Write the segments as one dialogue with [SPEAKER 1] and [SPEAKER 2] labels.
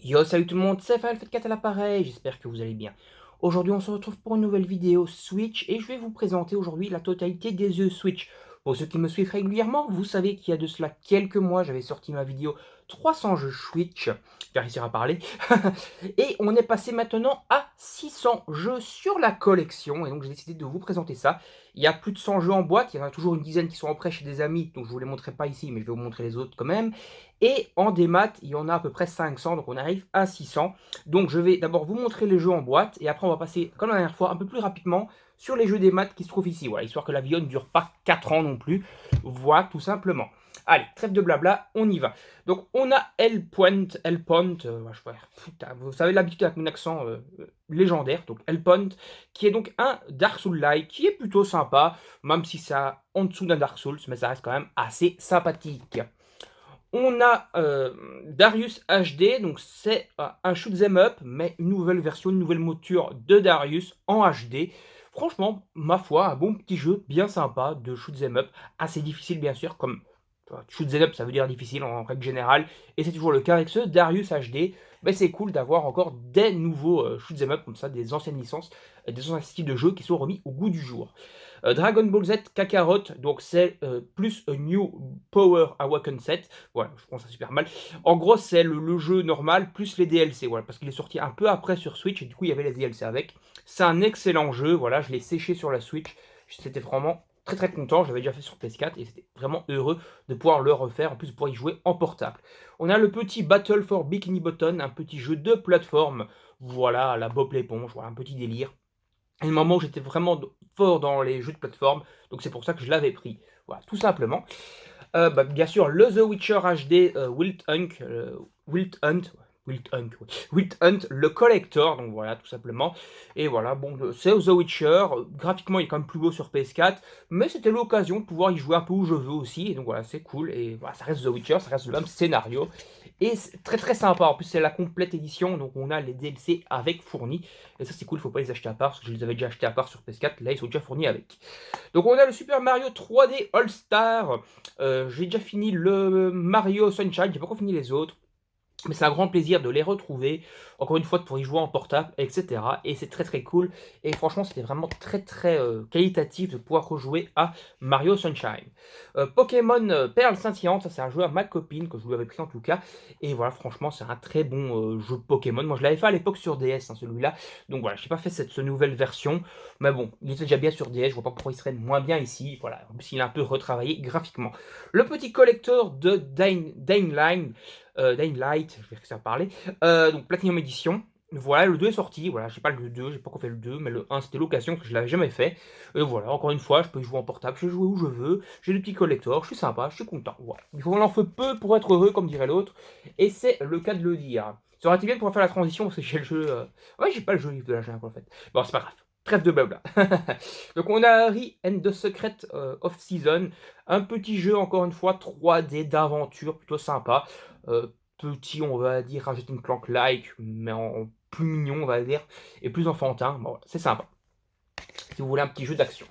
[SPEAKER 1] Yo, salut tout le monde, c'est Fat4 à l'appareil, j'espère que vous allez bien. Aujourd'hui, on se retrouve pour une nouvelle vidéo Switch et je vais vous présenter aujourd'hui la totalité des jeux Switch. Pour ceux qui me suivent régulièrement, vous savez qu'il y a de cela quelques mois, j'avais sorti ma vidéo 300 jeux Switch, j'ai réussi à parler, et on est passé maintenant à 600 jeux sur la collection, et donc j'ai décidé de vous présenter ça. Il y a plus de 100 jeux en boîte, il y en a toujours une dizaine qui sont en prêt chez des amis, donc je ne vous les montrerai pas ici, mais je vais vous montrer les autres quand même. Et en démat, il y en a à peu près 500, donc on arrive à 600. Donc je vais d'abord vous montrer les jeux en boîte, et après on va passer, comme la dernière fois, un peu plus rapidement sur les jeux des maths qui se trouvent ici, voilà, histoire que la vidéo ne dure pas 4 ans non plus. Voilà, tout simplement. Allez, trêve de blabla, on y va. Donc on a Hellpoint, putain, vous savez l'habitude avec mon accent légendaire, donc Hellpoint, qui est donc un Dark Souls-like, qui est plutôt sympa, même si ça en dessous d'un Dark Souls, mais ça reste quand même assez sympathique. On a Darius HD, donc c'est un shoot 'em up, mais une nouvelle version, une nouvelle mouture de Darius en HD. Franchement, ma foi, un bon petit jeu bien sympa de shoot 'em up, assez difficile bien sûr, comme shoot 'em up ça veut dire difficile en règle générale, et c'est toujours le cas avec ce Darius HD. Mais c'est cool d'avoir encore des nouveaux shoot 'em up comme ça, des anciennes licences, des anciens styles de jeu qui sont remis au goût du jour. Dragon Ball Z Kakarot, donc c'est plus a New Power Awaken Set. Voilà, je pense ça super mal. En gros, c'est le jeu normal plus les DLC, voilà, parce qu'il est sorti un peu après sur Switch et du coup il y avait les DLC avec. C'est un excellent jeu, voilà, je l'ai séché sur la Switch. C'était vraiment très très content, je l'avais déjà fait sur PS4 et c'était vraiment heureux de pouvoir le refaire, en plus de pouvoir y jouer en portable. On a le petit Battle for Bikini Bottom, un petit jeu de plateforme, voilà, à la Bob l'éponge, voilà, un petit délire. Et le moment où j'étais vraiment fort dans les jeux de plateforme, donc c'est pour ça que je l'avais pris. Voilà, tout simplement. Bien sûr, le The Witcher HD Wild Hunt, ouais. Wild Hunt, le collector, donc voilà, tout simplement. Et voilà, bon, c'est The Witcher. Graphiquement, il est quand même plus beau sur PS4, mais c'était l'occasion de pouvoir y jouer un peu où je veux aussi. Et donc voilà, c'est cool. Et voilà, ça reste The Witcher, ça reste le même scénario. Et c'est très très sympa. En plus, c'est la complète édition, donc on a les DLC avec fournis. Et ça, c'est cool, faut pas les acheter à part, parce que je les avais déjà achetés à part sur PS4. Là, ils sont déjà fournis avec. Donc on a le Super Mario 3D All-Star. J'ai déjà fini le Mario Sunshine, j'ai pas encore fini les autres. Mais c'est un grand plaisir de les retrouver, encore une fois pour y jouer en portable, etc. Et c'est très très cool. Et franchement, c'était vraiment très très qualitatif de pouvoir rejouer à Mario Sunshine. Pokémon Perle Scintillante, ça c'est un jeu à ma copine, que je lui avais pris en tout cas. Et voilà, franchement, c'est un très bon jeu Pokémon. Moi, je l'avais fait à l'époque sur DS, hein, celui-là. Donc voilà, je n'ai pas fait cette nouvelle version. Mais bon, il était déjà bien sur DS, je vois pas pourquoi il serait moins bien ici. Voilà, en plus, il est un peu retravaillé graphiquement. Le petit collector de Dying Light, je vais réussir à parler. Donc Platinum Edition. Voilà, le 2 est sorti, voilà, j'ai pas le 2, j'ai pas encore fait le 2, mais le 1 c'était l'occasion que je l'avais jamais fait. Et voilà, encore une fois, je peux y jouer en portable, je peux jouer où je veux, j'ai des petits collectors, je suis sympa, je suis content. Voilà. Il faut en fait peu pour être heureux, comme dirait l'autre, et c'est le cas de le dire. Ça aurait été bien de pouvoir faire la transition, parce que j'ai le jeu. Ouais, j'ai pas le jeu livre de la jungle en fait. Bon, c'est pas grave. Trêve de blabla. Donc on a Harry and the Secret of Season, un petit jeu encore une fois 3D d'aventure plutôt sympa. Euh, Petit, on va dire, rajouter une clank like, mais en plus mignon, on va dire, et plus enfantin. Bon, voilà, c'est sympa. Si vous voulez un petit jeu d'action.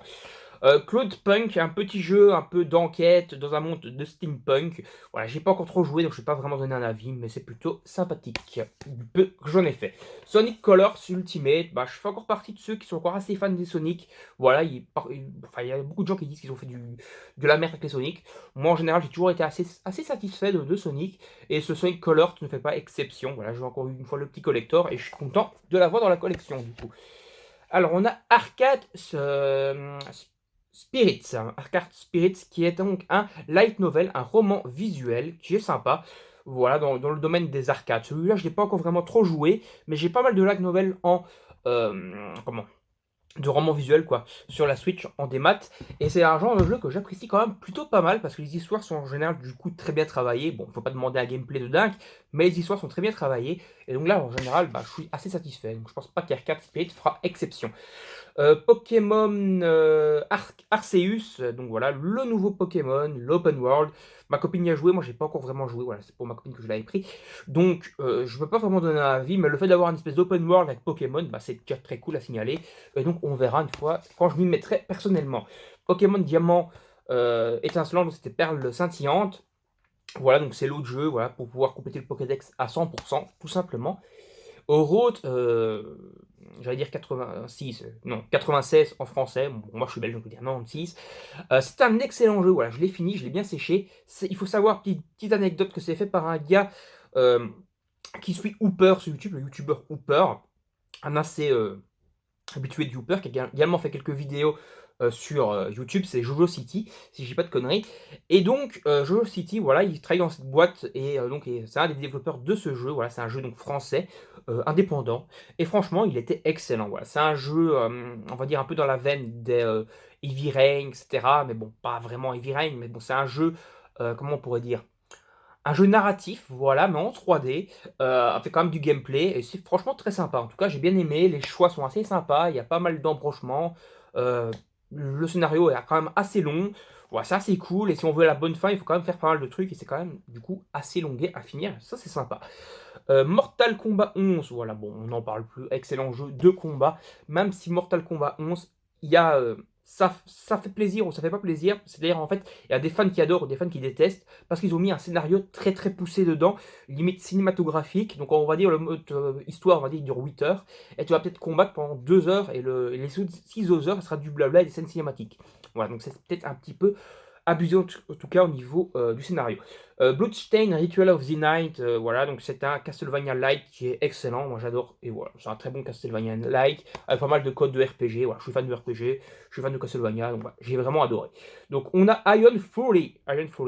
[SPEAKER 1] Cloudpunk, un petit jeu un peu d'enquête dans un monde de steampunk. Voilà, j'ai pas encore trop joué, donc je vais pas vraiment donner un avis, mais c'est plutôt sympathique. Du peu que j'en ai fait. Sonic Colors Ultimate, je fais encore partie de ceux qui sont encore assez fans des Sonic. Voilà, il y a beaucoup de gens qui disent qu'ils ont fait de la merde avec les Sonic. Moi, en général, j'ai toujours été assez satisfait de Sonic, et ce Sonic Colors ne fait pas exception. Voilà, j'ai encore une fois le petit collector, et je suis content de l'avoir dans la collection, du coup. Alors, on a Arcade Spirits, hein, Arcade Spirits, qui est donc un light novel, un roman visuel qui est sympa. Voilà, dans le domaine des arcades. Celui-là, je ne l'ai pas encore vraiment trop joué, mais j'ai pas mal de light novel en comment de romans visuels quoi, sur la Switch en démat. Et c'est un genre de jeu que j'apprécie quand même plutôt pas mal parce que les histoires sont en général du coup très bien travaillées. Bon, faut pas demander un gameplay de dingue, mais les histoires sont très bien travaillées. Et donc là, en général, je suis assez satisfait. Donc je pense pas qu'Arcade Spirit fera exception. Pokémon Arceus, donc voilà, le nouveau Pokémon, l'Open World. Ma copine y a joué, moi j'ai pas encore vraiment joué, voilà, c'est pour ma copine que je l'avais pris. Donc je peux pas vraiment donner un avis, mais le fait d'avoir une espèce d'Open World avec Pokémon, c'est déjà très cool à signaler. Et donc on verra une fois quand je m'y mettrai personnellement. Pokémon Diamant étincelant, donc c'était Perle scintillante. Voilà, donc c'est l'autre jeu, voilà, pour pouvoir compléter le Pokédex à 100 tout simplement. Road, j'allais dire 86, non 96 en français, bon moi je suis belge donc je vais dire 96. C'est un excellent jeu, voilà, je l'ai fini, je l'ai bien séché. Il faut savoir, petite anecdote, que c'est fait par un gars qui suit Hooper sur YouTube, le youtubeur Hooper, un assez habitué de Hooper, qui a également fait quelques vidéos sur YouTube, c'est Jojo City, si je dis pas de conneries. Et donc, Jojo City, voilà, il travaille dans cette boîte, et c'est un des développeurs de ce jeu, voilà, c'est un jeu donc français, indépendant, et franchement, il était excellent, voilà. C'est un jeu, on va dire, un peu dans la veine des Heavy Rain, etc., mais bon, pas vraiment Heavy Rain, mais bon, c'est un jeu, comment on pourrait dire, un jeu narratif, voilà, mais en 3D, avec quand même du gameplay, et c'est franchement très sympa. En tout cas, j'ai bien aimé, les choix sont assez sympas, il y a pas mal d'embranchements, euh, le scénario est quand même assez long, voilà, c'est assez cool, et si on veut la bonne fin, il faut quand même faire pas mal de trucs, et c'est quand même, du coup, assez longué à finir, ça c'est sympa. Mortal Kombat 11, voilà, bon, on n'en parle plus, excellent jeu de combat, même si Mortal Kombat 11, il y a... ça fait plaisir ou ça fait pas plaisir, c'est-à-dire en fait, il y a des fans qui adorent ou des fans qui détestent, parce qu'ils ont mis un scénario très très poussé dedans, limite cinématographique, donc on va dire le mode histoire, on va dire, il dure 8 heures, et tu vas peut-être combattre pendant 2 heures, et les 6 autres heures, ça sera du blabla et des scènes cinématiques. Voilà, donc c'est peut-être un petit peu abusé en tout cas au niveau du scénario. Bloodstained Ritual of the Night, voilà, donc c'est un Castlevania-like qui est excellent, moi j'adore, et voilà, c'est un très bon Castlevania-like, avec pas mal de codes de RPG, voilà, je suis fan de RPG, je suis fan de Castlevania, donc voilà, j'ai vraiment adoré. Donc on a Iron Fury,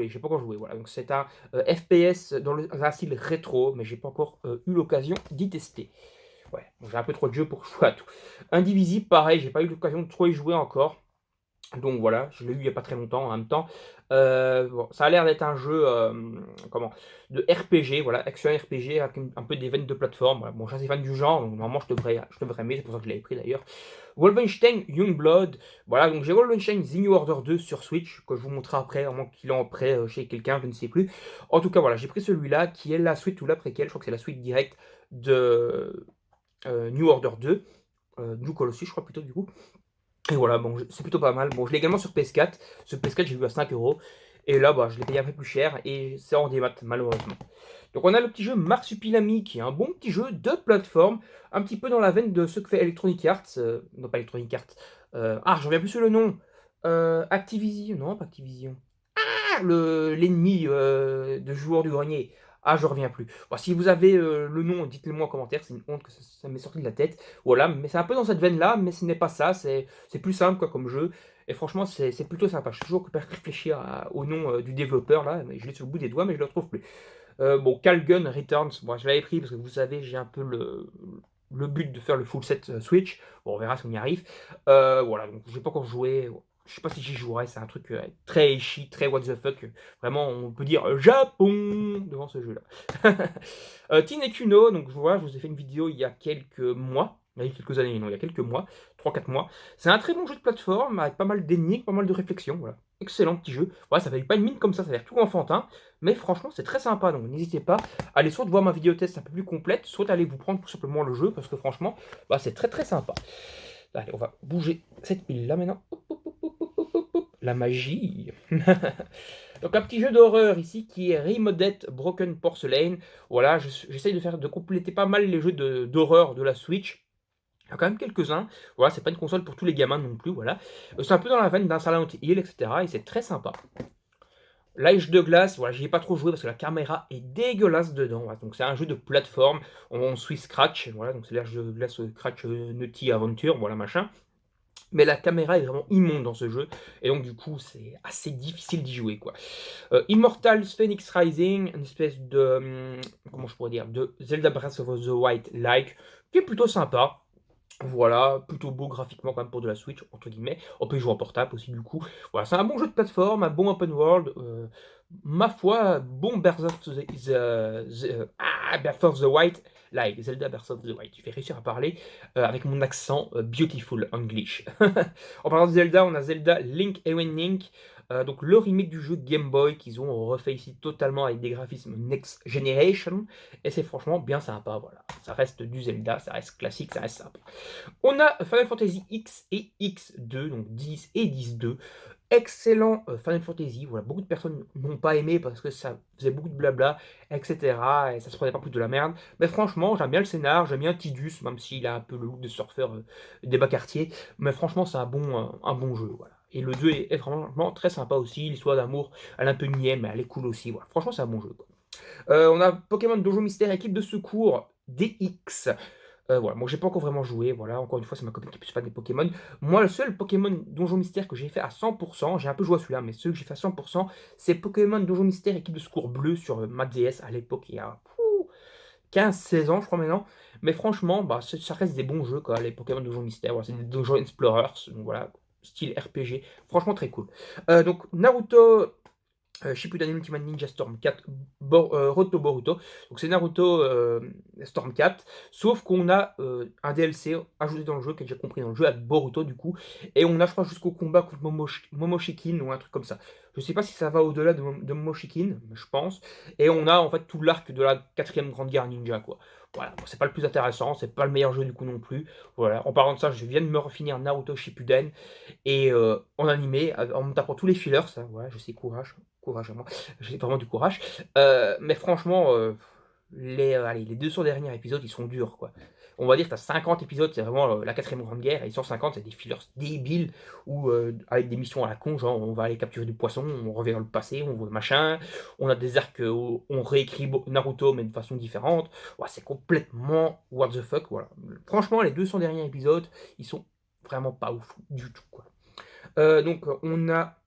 [SPEAKER 1] j'ai pas encore joué, voilà, donc c'est un FPS dans un style rétro, mais j'ai pas encore eu l'occasion d'y tester. Ouais, bon, j'ai un peu trop de jeux pour jouer à tout. Indivisible, pareil, j'ai pas eu l'occasion de trop y jouer encore. Donc voilà, je l'ai eu il n'y a pas très longtemps en même temps. Bon, ça a l'air d'être un jeu comment, de RPG, voilà, action RPG avec un peu des veines de plateforme. Voilà. Bon, je suis fan du genre, donc normalement je devrais aimer, c'est pour ça que je l'avais pris d'ailleurs. Wolfenstein Youngblood, voilà, donc j'ai Wolfenstein The New Order 2 sur Switch, que je vous montrerai après, vraiment qu'il est en prêt chez quelqu'un, je ne sais plus. En tout cas, voilà, j'ai pris celui-là qui est la suite ou la préquelle, je crois que c'est la suite directe de New Order 2, New Colossus, je crois plutôt du coup. Et voilà, bon, c'est plutôt pas mal. Bon, je l'ai également sur PS4. Sur PS4, j'ai vu à 5 euros. Et là, bah, je l'ai payé un peu plus cher. Et c'est en démat, malheureusement. Donc, on a le petit jeu Marsupilami, qui est un bon petit jeu de plateforme. Un petit peu dans la veine de ce que fait Electronic Arts. Non, pas Electronic Arts. Je reviens plus sur le nom. Activision. Non, pas Activision. L'ennemi de joueur du grenier. Ah, je reviens plus. Bon, si vous avez le nom, dites-le moi en commentaire, c'est une honte que ça m'est sorti de la tête. Voilà, mais c'est un peu dans cette veine-là, mais ce n'est pas ça, c'est plus simple quoi, comme jeu. Et franchement, c'est plutôt sympa. Je suis toujours occupé à réfléchir au nom du développeur, là, mais je l'ai sur le bout des doigts, mais je ne le retrouve plus. Bon, Calgun Returns, bon, je l'avais pris parce que vous savez, j'ai un peu le but de faire le full set Switch. Bon, on verra si on y arrive. Voilà, donc j'ai pas encore joué. Je sais pas si j'y jouerai, c'est un truc très ecchi, très what the fuck. Vraiment, on peut dire Japon devant ce jeu-là. Teen Kuno, donc je vous ai fait une vidéo il y a quelques mois. Il y a quelques années, non, il y a quelques mois, 3 4 mois. C'est un très bon jeu de plateforme avec pas mal d'énigmes, pas mal de réflexions. Voilà. Excellent petit jeu. Ouais, ça fait pas une mine comme ça a l'air tout enfantin. Mais franchement, c'est très sympa. Donc n'hésitez pas à aller soit voir ma vidéo test un peu plus complète, soit aller vous prendre tout simplement le jeu parce que franchement, bah, c'est très très sympa. Allez, on va bouger cette pile là maintenant. Hop, hop, hop, hop, hop, hop, hop. La magie. Donc un petit jeu d'horreur ici qui est Remodeled Broken Porcelain. Voilà, j'essaye de compléter pas mal les jeux d'horreur de la Switch. Il y a quand même quelques-uns. Voilà, c'est pas une console pour tous les gamins non plus. Voilà, c'est un peu dans la veine d'un Silent Hill, etc. Et c'est très sympa. L'Age de glace, voilà, j'y ai pas trop joué parce que la caméra est dégueulasse dedans. Voilà. Donc c'est un jeu de plateforme. On suit Scratch. Voilà, donc c'est l'Age de glace Scratch Nutty Adventure. Voilà, machin. Mais la caméra est vraiment immonde dans ce jeu, et donc du coup c'est assez difficile d'y jouer quoi. Immortals Phoenix Rising, une espèce de, comment je pourrais dire, de Zelda Breath of the Wild like, qui est plutôt sympa. Voilà, plutôt beau graphiquement quand même pour de la Switch, entre guillemets. On peut y jouer en portable aussi du coup. Voilà, c'est un bon jeu de plateforme, un bon open world. Ma foi, bon Breath of the Wild, like Zelda Breath of the Wild. Je vais réussir à parler avec mon accent beautiful English. En parlant de Zelda, on a Zelda Link Awakening. Donc le remake du jeu Game Boy qu'ils ont refait ici totalement avec des graphismes Next Generation. Et c'est franchement bien sympa, voilà. Ça reste du Zelda, ça reste classique, ça reste sympa. On a Final Fantasy X et X2, donc 10 et 10-2. excellent, Final Fantasy. Voilà, beaucoup de personnes n'ont pas aimé parce que ça faisait beaucoup de blabla et cetera et ça se prenait pas pour de la merde. Mais franchement, j'aime bien le scénar, j'aime bien Tidus, même s'il a un peu le look de surfeur, des bas quartiers. Mais franchement, c'est un bon jeu, voilà. Et le 2 est vraiment très sympa aussi. L'histoire d'amour, elle est un peu niais, mais elle est cool aussi, voilà. Franchement, c'est un bon jeu, quoi. On a Pokémon Donjon Mystère, équipe de secours DX. Voilà, moi j'ai pas encore vraiment joué, voilà, encore une fois, c'est ma copine qui est plus fan des Pokémon. Moi, le seul Pokémon Donjon Mystère que j'ai fait à 100%, j'ai un peu joué à celui-là, mais celui que j'ai fait à 100%, c'est Pokémon Donjon Mystère équipe de secours bleu sur Mad DS à l'époque, il y a 15-16 ans, je crois maintenant. Mais franchement, bah, ça reste des bons jeux, quoi, les Pokémon Donjon Mystère. Voilà, c'est des Donjon Explorers, donc voilà, style RPG, franchement très cool. Donc Naruto Shippuden Ultimate Ninja Storm 4, Road to Boruto. Donc c'est Naruto Storm 4, sauf qu'on a un DLC ajouté dans le jeu, qui est déjà compris dans le jeu, avec Boruto du coup. Et on a, je crois, jusqu'au combat contre Momoshikin ou un truc comme ça. Je sais pas si ça va au-delà de Momoshikin, mais je pense. Et on a en fait tout l'arc de la quatrième grande guerre ninja, quoi. Voilà, bon, c'est pas le plus intéressant, c'est pas le meilleur jeu du coup non plus. Voilà, en parlant de ça, je viens de me refinir Naruto Shippuden et en animé, en me tapant tous les fillers, ça, ouais, je sais, courage à moi, j'ai vraiment du courage. Mais franchement, allez, les 200 derniers épisodes, ils sont durs, quoi. On va dire que tu as 50 épisodes, c'est vraiment la quatrième grande guerre, et 150, c'est des fillers débiles, ou avec des missions à la con, genre on va aller capturer du poisson, on revient dans le passé, on voit machin, on a des arcs où on réécrit Naruto, mais de façon différente. Ouais, c'est complètement what the fuck, voilà. Franchement, les 200 derniers épisodes, ils sont vraiment pas ouf du tout, quoi. Donc on a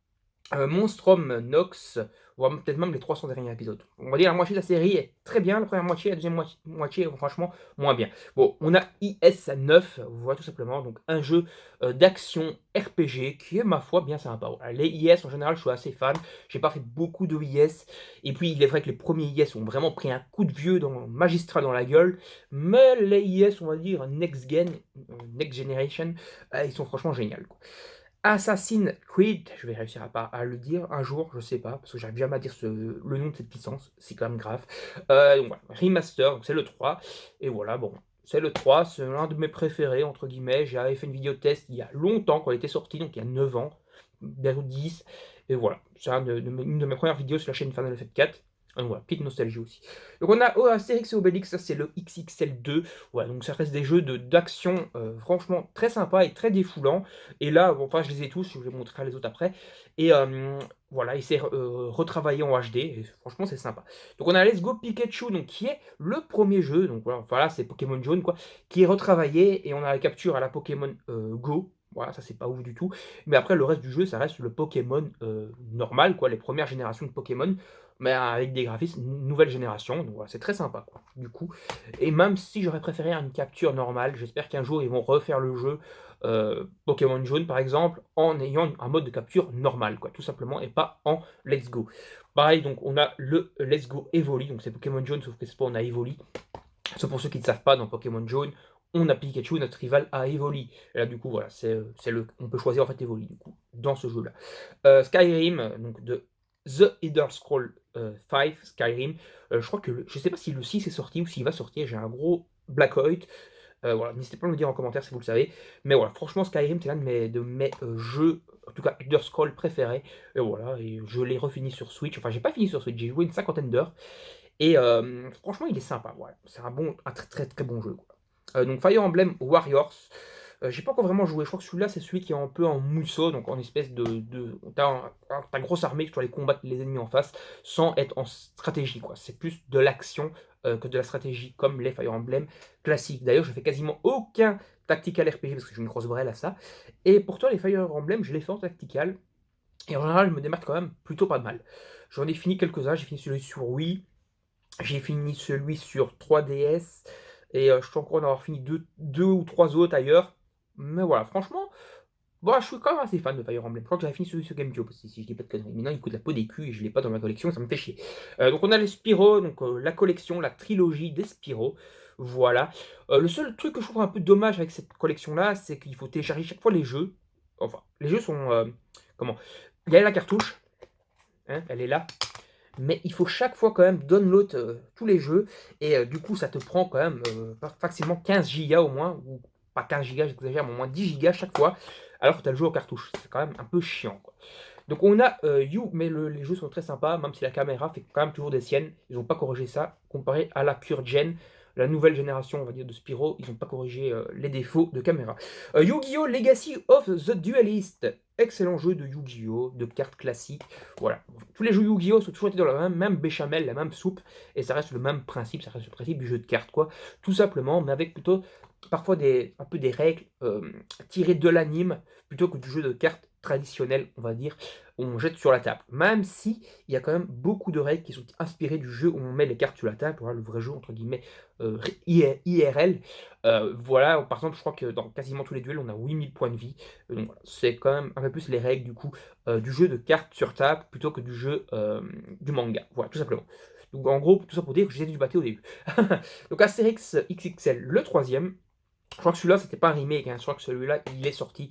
[SPEAKER 1] Monstrum, Nox, voire peut-être même les 300 derniers épisodes. On va dire la moitié de la série est très bien, la première moitié, la deuxième moitié franchement moins bien. Bon, on a IS-9, voilà tout simplement, donc un jeu d'action RPG qui est ma foi bien sympa. Voilà, les IS en général, je suis assez fan, j'ai pas fait beaucoup de IS, et puis il est vrai que les premiers IS ont vraiment pris un coup de vieux magistral dans la gueule, mais les IS, on va dire Next Gen, Next Generation, ils sont franchement géniaux, quoi. Assassin's Creed, je vais réussir à le dire un jour, je sais pas, parce que j'arrive jamais à dire le nom de cette licence, c'est quand même grave. Donc voilà, Remaster, donc c'est le 3, et voilà, bon, c'est le 3, c'est l'un de mes préférés, entre guillemets. J'avais fait une vidéo test il y a longtemps, quand il était sorti, donc il y a 9 ans, bientôt 10, et voilà, c'est une de mes premières vidéos sur la chaîne Final Fantasy 4. Donc voilà, petite nostalgie aussi. Donc on a Astérix et Obélix, ça c'est le XXL2. Voilà, donc ça reste des jeux d'action franchement très sympa et très défoulants. Et là, bon, enfin je les ai tous, je vous les montrerai les autres après. Et voilà, il s'est retravaillé en HD, et franchement c'est sympa. Donc on a Let's Go Pikachu, donc, qui est le premier jeu, donc voilà, c'est Pokémon jaune, quoi, qui est retravaillé, et on a la capture à la Pokémon Go. Voilà, ça c'est pas ouf du tout. Mais après, le reste du jeu, ça reste le Pokémon normal, quoi, les premières générations de Pokémon, mais avec des graphismes nouvelle génération. Donc voilà, c'est très sympa, quoi, du coup. Et même si j'aurais préféré une capture normale, j'espère qu'un jour ils vont refaire le jeu Pokémon jaune par exemple, en ayant un mode de capture normal, quoi, tout simplement, et pas en Let's Go. Pareil, donc on a le Let's Go Evoli, donc c'est Pokémon jaune, sauf que c'est pas on a Evoli. C'est pour ceux qui ne savent pas, dans Pokémon jaune, on a Pikachu, notre rival à Evoli. Et là, du coup, voilà, on peut choisir en fait Evoli, du coup, dans ce jeu-là. Skyrim, donc de The Elder Scrolls 5, Skyrim. Je crois que, je sais pas si le 6 est sorti ou s'il va sortir, j'ai un gros blackout. Voilà, n'hésitez pas à me le dire en commentaire si vous le savez. Mais voilà, franchement, Skyrim, c'est l'un de mes jeux, en tout cas Elder Scrolls préférés. Et voilà, et je l'ai refini sur Switch. Enfin, j'ai pas fini sur Switch, j'ai joué une cinquantaine d'heures. Et franchement, il est sympa, voilà. C'est un très très très bon jeu, quoi. Donc Fire Emblem Warriors, j'ai pas encore vraiment joué. Je crois que celui-là, c'est celui qui est un peu en mousseau, donc en espèce t'as grosse armée, tu dois aller combattre les ennemis en face, sans être en stratégie, quoi. C'est plus de l'action que de la stratégie, comme les Fire Emblem classiques. D'ailleurs, je fais quasiment aucun tactical RPG, parce que je suis une grosse brêle à ça. Et pourtant, les Fire Emblem, je les fais en tactical. Et en général, je me démarque quand même plutôt pas de mal. J'en ai fini quelques-uns, j'ai fini celui sur Wii, j'ai fini celui sur 3DS, et je suis encore en avoir fini deux ou trois autres ailleurs. Mais voilà, franchement, bon, je suis quand même assez fan de Fire Emblem. Je crois que j'avais fini celui sur GameCube aussi, si je dis pas de conneries. Maintenant, il coûte la peau des culs et je l'ai pas dans ma collection, ça me fait chier. Donc on a les Spyro, donc la collection, la trilogie des Spyro. Voilà. Le seul truc que je trouve un peu dommage avec cette collection-là, c'est qu'il faut télécharger chaque fois les jeux. Enfin, les jeux sont... comment? Il y a la cartouche, hein, elle est là. Mais il faut chaque fois quand même download tous les jeux, et du coup ça te prend quand même facilement 15 gigas au moins, ou pas 15 gigas, j'exagère, mais au moins 10 gigas chaque fois, alors que tu as le jeu en cartouche. C'est quand même un peu chiant, quoi. Donc on a, mais les jeux sont très sympas, même si la caméra fait quand même toujours des siennes. Ils ont pas corrigé ça, comparé à la Cure Gen, la nouvelle génération, on va dire, de Spyro, ils ont pas corrigé, les défauts de caméra. Yu-Gi-Oh! Legacy of the Duelist. Excellent jeu de Yu-Gi-Oh! De cartes classiques. Voilà. Tous les jeux Yu-Gi-Oh! Sont toujours été dans la même béchamel, la même soupe, et ça reste le même principe, ça reste le principe du jeu de cartes, quoi. Tout simplement, mais avec plutôt parfois un peu des règles tirées de l'anime, plutôt que du jeu de cartes traditionnel, on va dire, où on jette sur la table. Même si il y a quand même beaucoup de règles qui sont inspirées du jeu où on met les cartes sur la table, voilà, le vrai jeu entre guillemets IRL. Voilà, par exemple, je crois que dans quasiment tous les duels, on a 8000 points de vie. Donc voilà, c'est quand même un peu plus les règles du coup du jeu de cartes sur table plutôt que du jeu du manga. Voilà, tout simplement. Donc en gros, tout ça pour dire que j'ai dû battre au début. Donc Astérix XXL, le troisième. Je crois que celui-là, c'était pas un remake, hein. Je crois que celui-là, il est sorti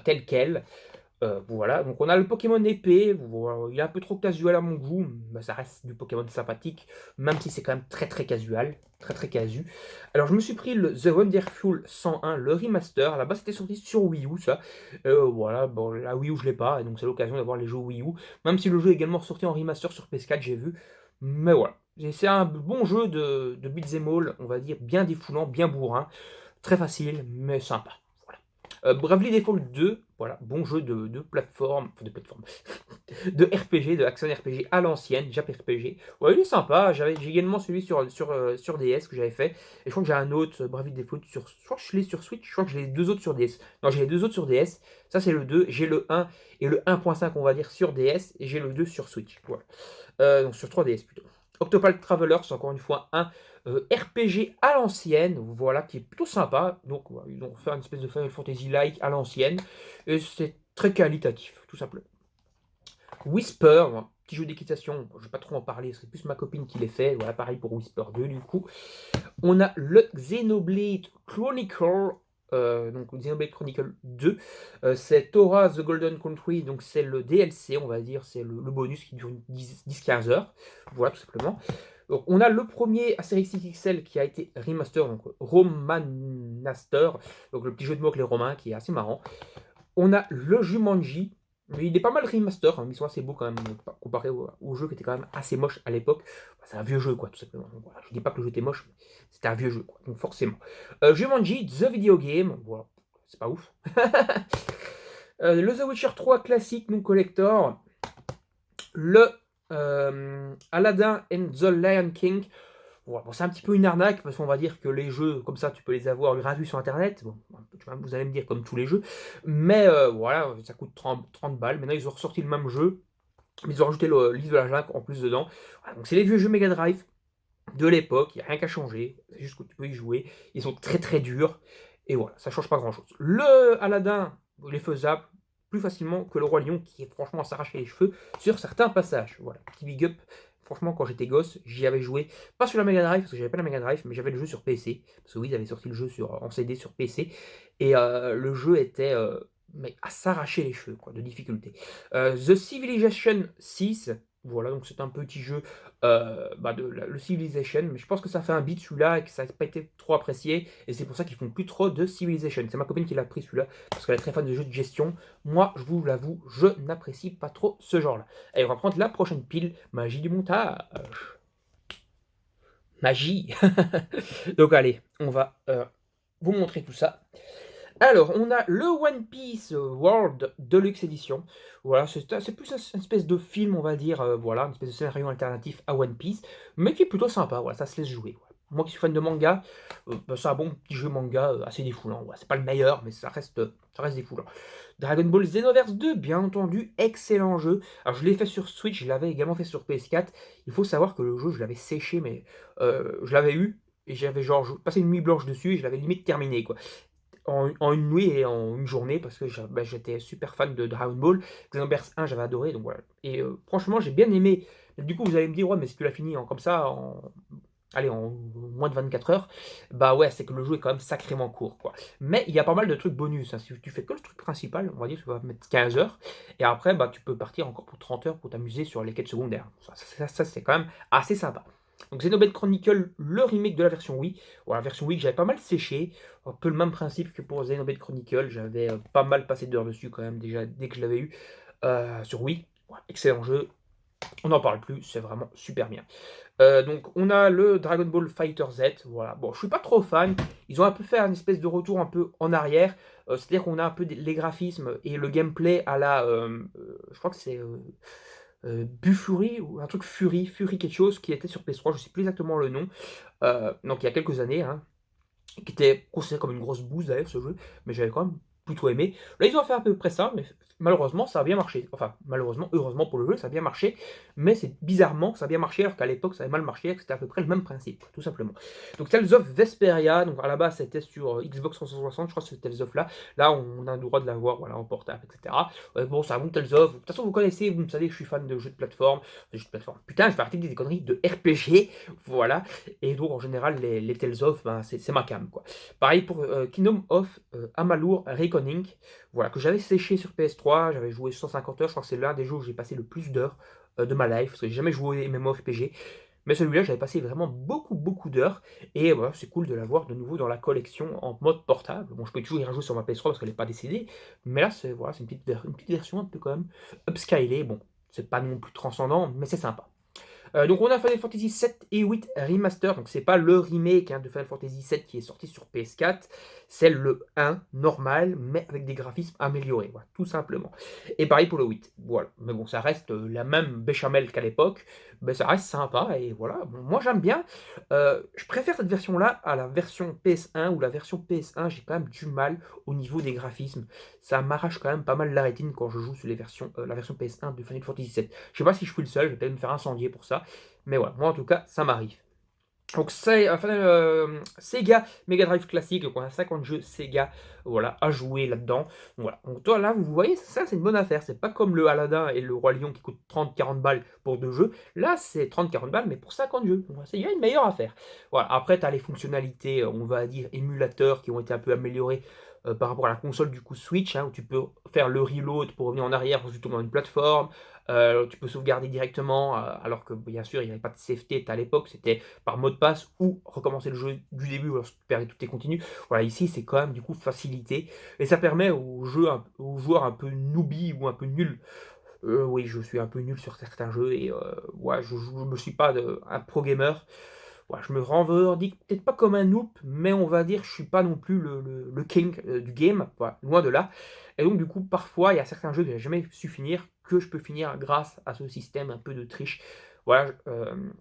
[SPEAKER 1] tel quel. Voilà, donc on a le Pokémon épée, voilà, il est un peu trop casual à mon goût, mais ça reste du Pokémon sympathique, même si c'est quand même très casual, très casu. Alors je me suis pris le The Wonderful 101, le remaster, à la base c'était sorti sur Wii U ça, voilà, bon la Wii U je l'ai pas, et donc c'est l'occasion d'avoir les jeux Wii U, même si le jeu est également sorti en remaster sur PS4 j'ai vu, mais voilà. Et c'est un bon jeu de beat'em all, on va dire, bien défoulant, bien bourrin, très facile, mais sympa. Voilà. Bravely Default 2, voilà, bon jeu de plateforme, enfin de plateforme, de RPG, de action RPG à l'ancienne, Jap RPG. Ouais, il est sympa. J'ai également celui sur DS que j'avais fait. Et je crois que j'ai un autre, Bravely Default, je crois que je l'ai sur Switch, je crois que j'ai les deux autres sur DS. Non, j'ai les deux autres sur DS. Ça, c'est le 2. J'ai le 1 et le 1.5, on va dire, sur DS. Et j'ai le 2 sur Switch. Voilà. Donc sur 3DS plutôt. Octopath Traveler, c'est encore une fois un RPG à l'ancienne, voilà, qui est plutôt sympa. Donc voilà, ils ont fait une espèce de Final Fantasy-like à l'ancienne, et c'est très qualitatif, tout simplement. Whisper, un petit jeu d'équitation, je ne vais pas trop en parler, c'est plus ma copine qui l'ait fait. Voilà, pareil pour Whisper 2 du coup. On a le Xenoblade Chronicle, donc Xenoblade Chronicle 2, c'est Tora The Golden Country, donc c'est le DLC, on va dire, c'est le bonus qui dure 10-15 heures, voilà tout simplement. Donc on a le premier Astérix XXL qui a été remaster, donc Romanaster, donc le petit jeu de mots avec les Romains qui est assez marrant. On a le Jumanji, mais il est pas mal remaster, hein, ils sont assez beaux quand même, comparé au jeu qui était quand même assez moche à l'époque. C'est un vieux jeu, quoi, tout simplement. Donc, voilà, je dis pas que le jeu était moche, mais c'était un vieux jeu, quoi, donc forcément. Jumanji, The Video Game, voilà, c'est pas ouf. Le The Witcher 3 classique, non collector. Le Aladdin and the Lion King. Bon, c'est un petit peu une arnaque parce qu'on va dire que les jeux comme ça tu peux les avoir gratuits sur internet. Bon, vous allez me dire comme tous les jeux, mais voilà, ça coûte 30 balles. Maintenant ils ont ressorti le même jeu, mais ils ont rajouté le livre de la jungle en plus dedans. Voilà, donc c'est les vieux jeux Mega Drive de l'époque, il n'y a rien qu'à changer, c'est juste que tu peux y jouer. Ils sont très durs et voilà, ça change pas grand chose. Le Aladdin, il est faisable plus facilement que le Roi Lion qui est franchement à s'arracher les cheveux sur certains passages. Voilà, petit big up. Franchement, quand j'étais gosse, j'y avais joué, pas sur la Mega Drive, parce que j'avais pas la Mega Drive, mais j'avais le jeu sur PC, parce que oui, ils avaient sorti le jeu en CD sur PC, et le jeu était mais à s'arracher les cheveux, quoi, de difficulté. The Civilization 6, voilà, donc c'est un petit jeu, le Civilization, mais je pense que ça fait un beat celui-là, et que ça n'a pas été trop apprécié, et c'est pour ça qu'ils font plus trop de Civilization. C'est ma copine qui l'a pris celui-là, parce qu'elle est très fan de jeux de gestion. Moi, je vous l'avoue, je n'apprécie pas trop ce genre-là. Allez, on va prendre la prochaine pile, magie du montage. Magie. Donc allez, on va vous montrer tout ça. Alors, on a le One Piece World Deluxe Edition. Voilà, c'est plus une espèce de film, on va dire, voilà, une espèce de scénario alternatif à One Piece, mais qui est plutôt sympa, voilà, ça se laisse jouer. Voilà. Moi qui suis fan de manga, c'est un bon petit jeu manga assez défoulant. Voilà. C'est pas le meilleur, mais ça reste défoulant. Dragon Ball Xenoverse 2, bien entendu, excellent jeu. Alors je l'ai fait sur Switch, je l'avais également fait sur PS4. Il faut savoir que le jeu, je l'avais séché, mais je l'avais eu, et j'avais genre passé une nuit blanche dessus, et je l'avais limite terminé, quoi. En une nuit et en une journée parce que j'étais super fan de Dragon Ball. Xenoverse 1, j'avais adoré, donc voilà. Et franchement, j'ai bien aimé. Du coup, vous allez me dire, ouais, mais si tu l'as fini comme ça, allez, en moins de 24 heures, bah ouais, c'est que le jeu est quand même sacrément court, quoi. Mais il y a pas mal de trucs bonus, hein. Si tu fais que le truc principal, on va dire, tu vas mettre 15 heures, et après, bah, tu peux partir encore pour 30 heures pour t'amuser sur les quêtes secondaires. Ça, c'est quand même assez sympa. Donc Xenoblade Chronicle, le remake de la version Wii. Voilà, la version Wii que j'avais pas mal séché. Un peu le même principe que pour Xenoblade Chronicle. J'avais pas mal passé d'heures dessus quand même déjà dès que je l'avais eu. sur Wii. Ouais, excellent jeu, on n'en parle plus, c'est vraiment super bien. Donc on a le Dragon Ball Fighter Z, voilà. Bon, je suis pas trop fan, ils ont un peu fait un espèce de retour un peu en arrière, c'est-à-dire qu'on a un peu des les graphismes et le gameplay à la, je crois que c'est, Bufuri ou un truc Fury quelque chose qui était sur PS3, je sais plus exactement le nom, donc il y a quelques années, hein. Qui était considéré comme une grosse bouse d'ailleurs ce jeu, mais j'avais quand même plutôt aimé. Là, ils ont fait à peu près ça, mais malheureusement, ça a bien marché. Enfin, malheureusement, heureusement pour le jeu, ça a bien marché, mais c'est bizarrement, ça a bien marché alors qu'à l'époque, ça avait mal marché, que c'était à peu près le même principe, tout simplement. Donc Tales of Vesperia, donc à la base, c'était sur Xbox 360, je crois que c'est Tales of là. Là, on a le droit de l'avoir, voilà, en portable, etc. Bon, c'est un bon Tales of. De toute façon, vous connaissez, vous me savez que je suis fan de jeux de plateforme. Putain, je vais arrêter de dire des conneries de RPG, voilà. Et donc, en général, les Tales of, ben, c'est ma cam, quoi. Pareil pour Kingdom of Amalur Reckoning, voilà, que j'avais séché sur PS3, j'avais joué 150 heures, je crois que c'est l'un des jeux où j'ai passé le plus d'heures de ma life, parce que j'ai jamais joué aux MMORPG, mais celui-là j'avais passé vraiment beaucoup beaucoup d'heures, et voilà, c'est cool de l'avoir de nouveau dans la collection en mode portable. Bon, je peux toujours y rejouer sur ma PS3 parce qu'elle n'est pas décédée, mais là c'est voilà, c'est une petite version un peu quand même upscalée, bon, c'est pas non plus transcendant, mais c'est sympa. Donc on a Final Fantasy 7 et 8 Remaster, donc c'est pas le remake hein, de Final Fantasy 7 qui est sorti sur PS4, c'est le 1 normal, mais avec des graphismes améliorés, voilà, tout simplement. Et pareil pour le 8, voilà. Mais bon, ça reste la même béchamel qu'à l'époque, mais ça reste sympa, et voilà. Bon, moi j'aime bien. Je préfère cette version-là à la version PS1, où la version PS1, j'ai quand même du mal au niveau des graphismes. Ça m'arrache quand même pas mal la rétine quand je joue sur la version PS1 de Final Fantasy 7. Je sais pas si je suis le seul, je vais peut-être me faire incendier pour ça. Mais voilà, moi en tout cas, ça m'arrive. Donc c'est Sega Mega Drive classique, donc on a 50 jeux Sega voilà, à jouer là-dedans. Voilà. Donc toi là, vous voyez, ça c'est une bonne affaire. C'est pas comme le Aladdin et le Roi Lion qui coûtent 30-40 balles pour deux jeux. Là, c'est 30-40 balles, mais pour 50 jeux. Donc il y a une meilleure affaire. Voilà. Après, tu as les fonctionnalités, on va dire, émulateurs qui ont été un peu améliorées par rapport à la console du coup Switch, hein, où tu peux faire le reload pour revenir en arrière quand tu tombes dans une plateforme. Tu peux sauvegarder directement, alors que bien sûr, il n'y avait pas de save state à l'époque, c'était par mot de passe ou recommencer le jeu du début lorsque tu perds tous tes continues. Voilà, ici, c'est quand même du coup facilité et ça permet aux joueurs un peu newbies ou un peu nuls. Oui, je suis un peu nul sur certains jeux et ouais, je me suis pas un pro gamer. Ouais, je me revendique peut-être pas comme un noob, mais on va dire je suis pas non plus le king du game, voilà, loin de là. Et donc du coup, parfois, il y a certains jeux que j'ai jamais su finir, que je peux finir grâce à ce système un peu de triche. Voilà,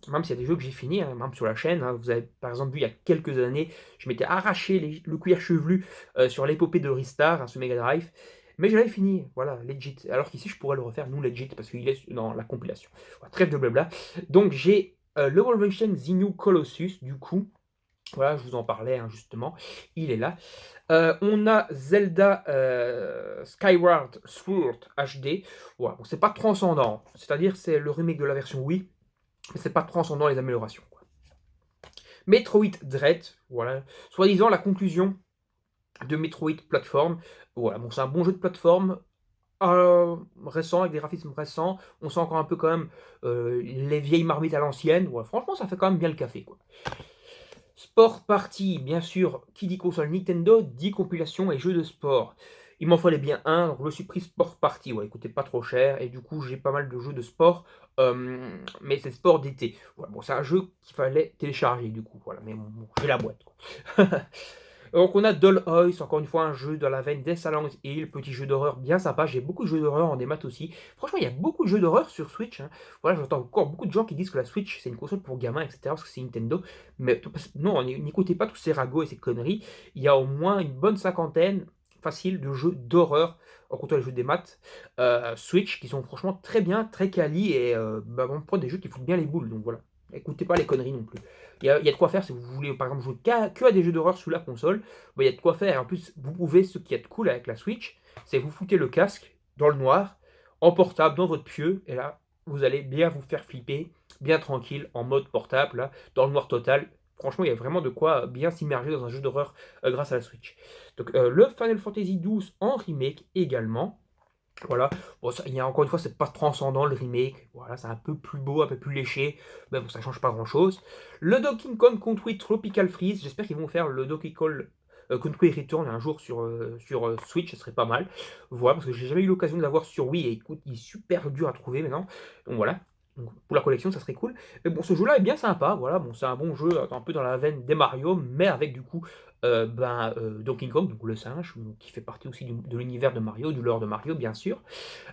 [SPEAKER 1] même s'il y a des jeux que j'ai finis, hein, même sur la chaîne, hein, vous avez par exemple vu il y a quelques années, je m'étais arraché le cuir chevelu sur l'épopée de Ristar, hein, sur Mega Drive, mais j'avais fini, voilà, legit. Alors qu'ici, je pourrais le refaire non legit parce qu'il est dans la compilation. Voilà, trêve de blabla. Donc j'ai le Wolfenstein The New Colossus, du coup, voilà, je vous en parlais hein, justement, il est là. On a Zelda Skyward Sword HD. Voilà, bon, c'est pas transcendant, c'est-à-dire c'est le remake de la version Wii, mais c'est pas transcendant les améliorations, quoi. Metroid Dread, voilà, soi-disant la conclusion de Metroid Platform. Voilà, bon, c'est un bon jeu de plateforme, récent, avec des graphismes récents. On sent encore un peu quand même les vieilles marmites à l'ancienne. Ouais, franchement, ça fait quand même bien le café, quoi. Sport Party, bien sûr, qui dit console Nintendo, dit compilation et jeux de sport. Il m'en fallait bien un, donc je me suis pris Sport Party, ouais, il coûtait pas trop cher, et du coup j'ai pas mal de jeux de sport, mais c'est sport d'été. Ouais, bon, c'est un jeu qu'il fallait télécharger du coup, voilà, mais bon, j'ai la boîte, quoi. Donc on a Doll House, encore une fois un jeu dans la veine des Silent Hill, petit jeu d'horreur bien sympa, j'ai beaucoup de jeux d'horreur en démat aussi. Franchement il y a beaucoup de jeux d'horreur sur Switch, hein. Voilà, j'entends encore beaucoup de gens qui disent que la Switch c'est une console pour gamins, etc. parce que c'est Nintendo. Mais non, n'écoutez pas tous ces ragots et ces conneries, il y a au moins une bonne cinquantaine facile de jeux d'horreur en comptant les jeux des maths Switch qui sont franchement très bien, très quali et bah, bon, pour des jeux qui foutent bien les boules, donc voilà. Écoutez pas les conneries non plus. Il y a de quoi faire si vous voulez par exemple jouer que à des jeux d'horreur sous la console. Bah, il y a de quoi faire. Et en plus, vous pouvez, ce qui est cool avec la Switch, c'est vous foutez le casque dans le noir, en portable, dans votre pieu, et là, vous allez bien vous faire flipper, bien tranquille, en mode portable, là, dans le noir total. Franchement, il y a vraiment de quoi bien s'immerger dans un jeu d'horreur grâce à la Switch. Donc, le Final Fantasy XII en remake également. Voilà, bon, ça, il y a encore une fois, c'est pas transcendant le remake. Voilà, c'est un peu plus beau, un peu plus léché, mais bon, ça change pas grand chose. Le Donkey Kong Country Tropical Freeze, j'espère qu'ils vont faire le Donkey Kong Conquer Return un jour sur Switch, ce serait pas mal. Voilà, parce que j'ai jamais eu l'occasion de l'avoir sur Wii et écoute, il est super dur à trouver maintenant. Donc voilà. Donc, pour la collection, ça serait cool. Mais bon, ce jeu-là est bien sympa. Voilà, bon, c'est un bon jeu, un peu dans la veine des Mario, mais avec du coup Donkey Kong, donc le singe, qui fait partie aussi de l'univers de Mario, du lore de Mario, bien sûr.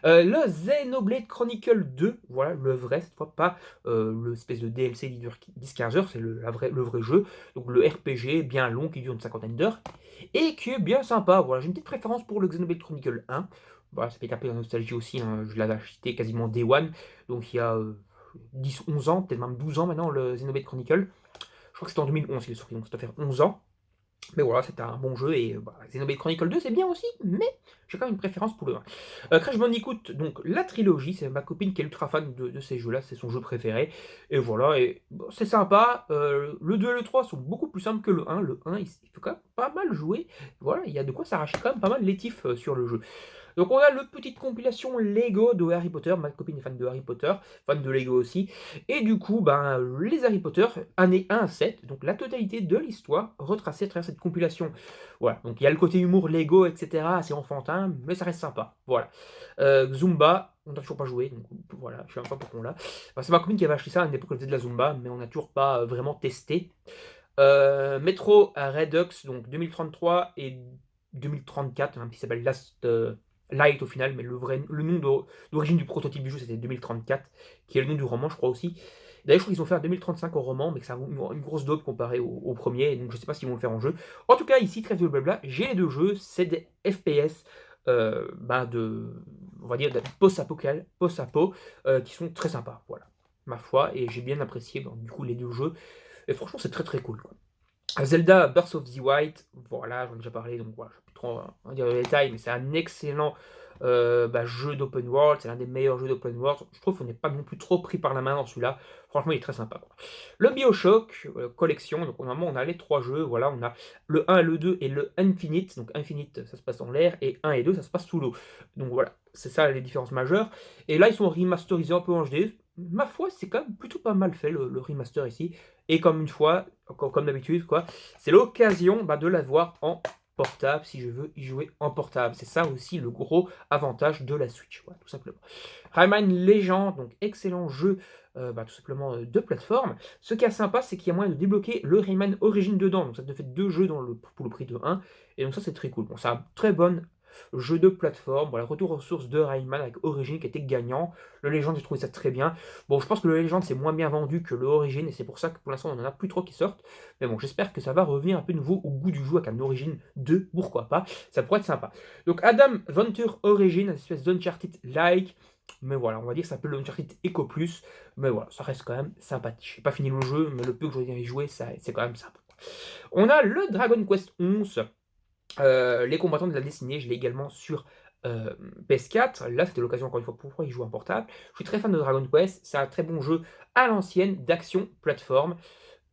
[SPEAKER 1] Le Xenoblade Chronicle 2, voilà, le vrai, cette fois, pas l'espèce de DLC qui dure 10-15 heures, c'est le vrai jeu, donc le RPG bien long qui dure une cinquantaine d'heures, et qui est bien sympa. Voilà, j'ai une petite préférence pour le Xenoblade Chronicle 1. Voilà, ça fait taper la nostalgie aussi, hein, je l'avais acheté quasiment Day One, donc il y a 10-11 ans, peut-être même 12 ans maintenant, le Xenoblade Chronicle. Je crois que c'était en 2011 qu'il est sorti, donc ça doit faire 11 ans. Mais voilà, c'était un bon jeu et bah, Xenoblade Chronicle 2 c'est bien aussi, mais j'ai quand même une préférence pour le 1. Crash Bandicoot, donc la trilogie, c'est ma copine qui est ultra fan de ces jeux-là, c'est son jeu préféré. Et voilà, et bon, c'est sympa. Le 2 et le 3 sont beaucoup plus simples que le 1. Le 1, il faut quand même pas mal jouer. Voilà, il y a de quoi s'arracher quand même pas mal l'étif sur le jeu. Donc on a le petite compilation Lego de Harry Potter. Ma copine est fan de Harry Potter, fan de Lego aussi. Et du coup, ben, les Harry Potter, année 1 à 7, donc la totalité de l'histoire retracée à travers cette compilation. Voilà, donc il y a le côté humour Lego, etc., assez enfantin, mais ça reste sympa. Voilà. Zumba, on n'a toujours pas joué, donc voilà, je sais même pas pourquoi on l'a. Enfin, c'est ma copine qui avait acheté ça à une époque, elle faisait de la Zumba, mais on n'a toujours pas vraiment testé. Metro Redux, donc 2033 et 2034, qui s'appelle Last Light au final, mais le nom d'origine du prototype du jeu c'était 2034, qui est le nom du roman, je crois aussi. D'ailleurs, je crois qu'ils ont fait un 2035 au roman, mais que ça a une grosse dope comparé au premier, donc je sais pas s'ils vont le faire en jeu. En tout cas, ici, trêve de blabla, j'ai les deux jeux, c'est des FPS on va dire, de post-apo, qui sont très sympas, voilà, ma foi, et j'ai bien apprécié du coup les deux jeux. Et franchement, c'est très très cool, quoi. Zelda Breath of the Wild, voilà, j'en ai déjà parlé, donc voilà, je ne vais plus trop en dire les détails, mais c'est un excellent jeu d'open world, c'est l'un des meilleurs jeux d'open world. Je trouve qu'on n'est pas non plus trop pris par la main dans celui-là. Franchement, il est très sympa, quoi. Le BioShock collection, donc normalement on a les trois jeux, voilà, on a le 1, le 2 et le Infinite. Donc Infinite, ça se passe dans l'air, et 1 et 2, ça se passe sous l'eau. Donc voilà, c'est ça les différences majeures. Et là, ils sont remasterisés un peu en HD. Ma foi, c'est quand même plutôt pas mal fait le remaster ici. Et comme une fois, comme d'habitude, quoi, c'est l'occasion de l'avoir en portable si je veux y jouer en portable. C'est ça aussi le gros avantage de la Switch, voilà, tout simplement. Rayman Legend, donc excellent jeu tout simplement de plateforme. Ce qui est sympa, c'est qu'il y a moyen de débloquer le Rayman Origin dedans. Donc ça te fait deux jeux pour le prix de 1. Et donc ça, c'est très cool. Bon, c'est un très bon jeu de plateforme. Voilà, retour aux sources de Rayman avec Origin qui était gagnant. Le Legend, j'ai trouvé ça très bien. Bon, je pense que le Legend, c'est moins bien vendu que le Origin. Et c'est pour ça que pour l'instant, on n'en a plus trop qui sortent. Mais bon, j'espère que ça va revenir un peu nouveau au goût du jeu avec un Origin 2. Pourquoi pas. Ça pourrait être sympa. Donc Adam Venture Origin, une espèce d'Uncharted-like. Mais voilà, on va dire que c'est un peu l'Uncharted Echo Plus. Mais voilà, ça reste quand même sympathique. Je n'ai pas fini le jeu, mais le peu que j'ai joué, c'est quand même sympa. On a le Dragon Quest 11. Les combattants de la destinée, je l'ai également sur PS4. Là, c'était l'occasion encore une fois pour y jouer en portable. Je suis très fan de Dragon Quest. C'est un très bon jeu à l'ancienne d'action plateforme.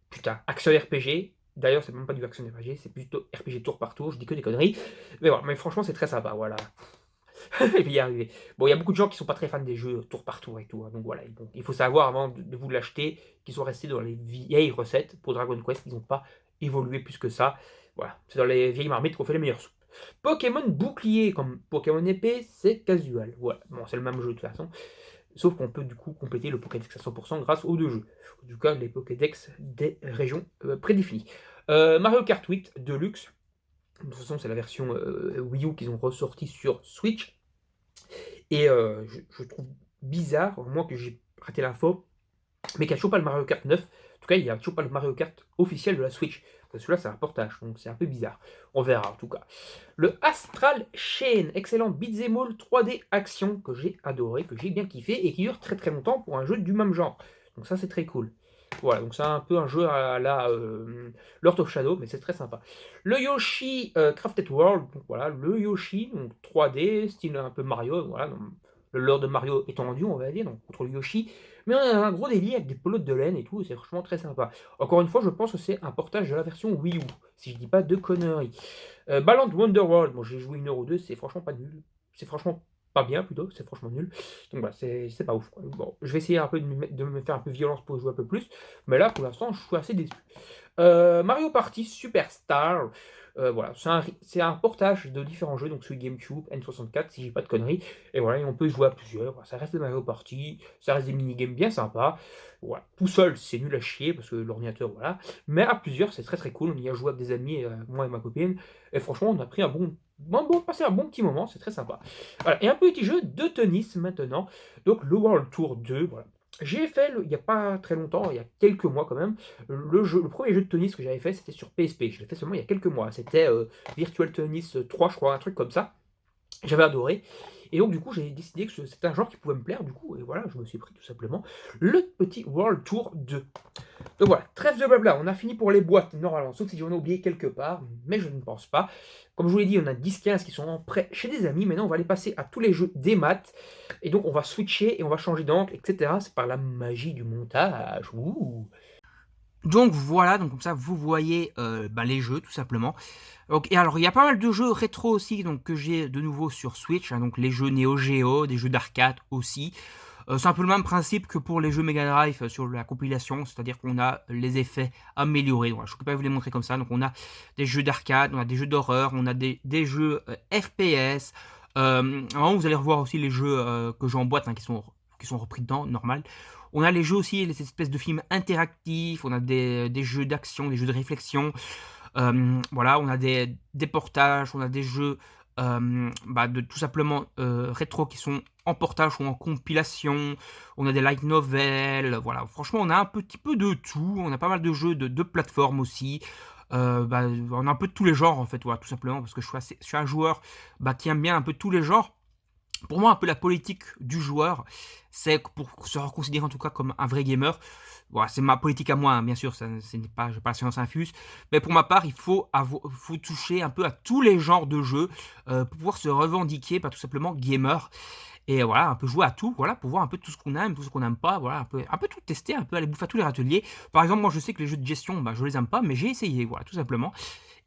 [SPEAKER 1] Putain, action RPG. D'ailleurs, c'est même pas du action RPG, c'est plutôt RPG tour par tour. Je dis que des conneries. Mais voilà, mais franchement, c'est très sympa. Voilà. Il va y arriver. Bon, il y a beaucoup de gens qui sont pas très fans des jeux tour par tour et tout, hein, donc voilà. Donc, il faut savoir avant de vous l'acheter qu'ils sont restés dans les vieilles recettes pour Dragon Quest, ils n'ont pas évolué plus que ça. Voilà, c'est dans les vieilles marmites qu'on fait les meilleures soupes. Pokémon bouclier comme Pokémon épée, c'est casual. Voilà, bon, c'est le même jeu de toute façon. Sauf qu'on peut du coup compléter le Pokédex à 100% grâce aux deux jeux. En tout cas, les Pokédex des régions prédéfinies. Mario Kart 8 Deluxe. De toute façon, c'est la version Wii U qu'ils ont ressorti sur Switch. Et je trouve bizarre, moi que j'ai raté l'info, mais qu'il n'y a toujours pas le Mario Kart 9. En tout cas, il n'y a toujours pas le Mario Kart officiel de la Switch. Parce que celui-là, c'est un portage, donc c'est un peu bizarre. On verra en tout cas. Le Astral Chain, excellent beat'em all 3D action que j'ai adoré, que j'ai bien kiffé et qui dure très très longtemps pour un jeu du même genre. Donc ça, c'est très cool. Voilà, donc c'est un peu un jeu à la Lord of Shadow, mais c'est très sympa. Le Yoshi Crafted World, donc voilà, le Yoshi, donc 3D, style un peu Mario, voilà, donc, le lore de Mario étendu, on va dire, donc contre le Yoshi. Mais on a un gros délire avec des pelotes de laine et tout, et c'est franchement très sympa. Encore une fois, je pense que c'est un portage de la version Wii U, si je dis pas de conneries. Balan Wonderworld, bon j'ai joué 1 h ou 2, c'est franchement pas nul. C'est franchement pas bien plutôt, c'est franchement nul. Donc voilà, c'est pas ouf, quoi. Bon, je vais essayer un peu de me faire un peu violence pour jouer un peu plus, mais là pour l'instant je suis assez déçu. Mario Party Superstar, Voilà, c'est un portage de différents jeux, donc sur GameCube, N64 si j'ai pas de conneries et voilà et on peut jouer à plusieurs. Voilà, ça reste des Mario Party, ça reste des mini-games bien sympas. Voilà, tout seul, c'est nul à chier parce que l'ordinateur, voilà, mais à plusieurs, c'est très, très cool. On y a joué avec des amis, moi et ma copine et franchement, on a pris passé un bon petit moment, c'est très sympa. Voilà et un petit jeu de tennis maintenant, donc le World Tour 2, voilà. J'ai fait il y a pas très longtemps, il y a quelques mois quand même, le premier jeu de tennis que j'avais fait, c'était sur PSP. Je l'ai fait seulement il y a quelques mois. C'était, Virtual Tennis 3 je crois, un truc comme ça. J'avais adoré et donc du coup, j'ai décidé que c'était un genre qui pouvait me plaire du coup et voilà, je me suis pris tout simplement le petit World Tour 2. Donc voilà, trêve de blabla, on a fini pour les boîtes normalement, sauf si j'en ai oublié quelque part, mais je ne pense pas. Comme je vous l'ai dit, on a 10-15 qui sont en prêt chez des amis. Maintenant, on va aller passer à tous les jeux des maths. Et donc, on va switcher et on va changer d'angle, etc. C'est par la magie du montage. Ouh. Donc voilà, donc comme ça vous voyez, les jeux tout simplement. Donc et alors il y a pas mal de jeux rétro aussi donc que j'ai de nouveau sur Switch, hein, donc les jeux Neo Geo, des jeux d'arcade aussi. C'est un peu le même principe que pour les jeux Mega Drive, sur la compilation, c'est-à-dire qu'on a les effets améliorés. Voilà, je ne peux pas vous les montrer comme ça. Donc on a des jeux d'arcade, on a des jeux d'horreur, on a des jeux, FPS. À un moment vous allez revoir aussi les jeux, que j'emboîte, hein, qui sont repris dedans, normal. On a les jeux aussi, les espèces de films interactifs, on a des jeux d'action, des jeux de réflexion. Voilà, on a des portages, on a des jeux, de tout simplement, rétro qui sont en portage ou en compilation. On a des light novels, voilà. Franchement, on a un petit peu de tout. On a pas mal de jeux de plateforme aussi. On a un peu de tous les genres en fait, voilà, tout simplement parce que je suis un joueur, qui aime bien un peu tous les genres. Pour moi, un peu la politique du joueur, c'est que pour se considérer en tout cas comme un vrai gamer, voilà, c'est ma politique à moi, hein, bien sûr, ça, ce n'est pas, j'ai pas la science infuse, mais pour ma part, faut toucher un peu à tous les genres de jeux pour pouvoir se revendiquer, pas tout simplement gamer. Et voilà, un peu jouer à tout, voilà, pour voir un peu tout ce qu'on aime, tout ce qu'on n'aime pas, voilà, un peu tout tester, un peu aller bouffer à tous les râteliers. Par exemple, moi je sais que les jeux de gestion, je les aime pas, mais j'ai essayé, voilà, tout simplement.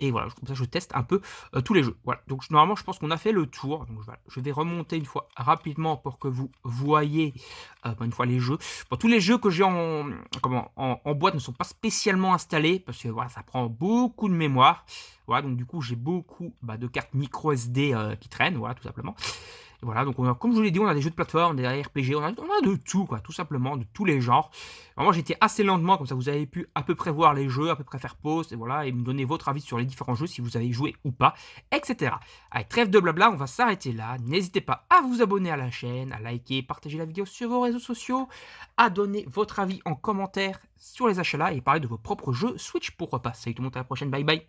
[SPEAKER 1] Et voilà, comme ça je teste un peu tous les jeux. Voilà, donc normalement je pense qu'on a fait le tour. Donc voilà, je vais remonter une fois rapidement pour que vous voyez une fois les jeux. Bon, tous les jeux que j'ai en boîte ne sont pas spécialement installés parce que voilà, ça prend beaucoup de mémoire. Voilà, donc du coup j'ai beaucoup de cartes micro SD qui traînent, voilà, tout simplement. Et voilà, donc comme je vous l'ai dit, on a des jeux de plateforme, des RPG, on a de tout, quoi, tout simplement, de tous les genres. Alors moi j'étais assez lentement, comme ça vous avez pu à peu près voir les jeux, à peu près faire pause, et voilà, et me donner votre avis sur les différents jeux, si vous avez joué ou pas, etc. Allez, trêve de blabla, on va s'arrêter là. N'hésitez pas à vous abonner à la chaîne, à liker, partager la vidéo sur vos réseaux sociaux, à donner votre avis en commentaire sur les achats là, et parler de vos propres jeux Switch, pourquoi pas. Salut tout le monde, à la prochaine, bye bye.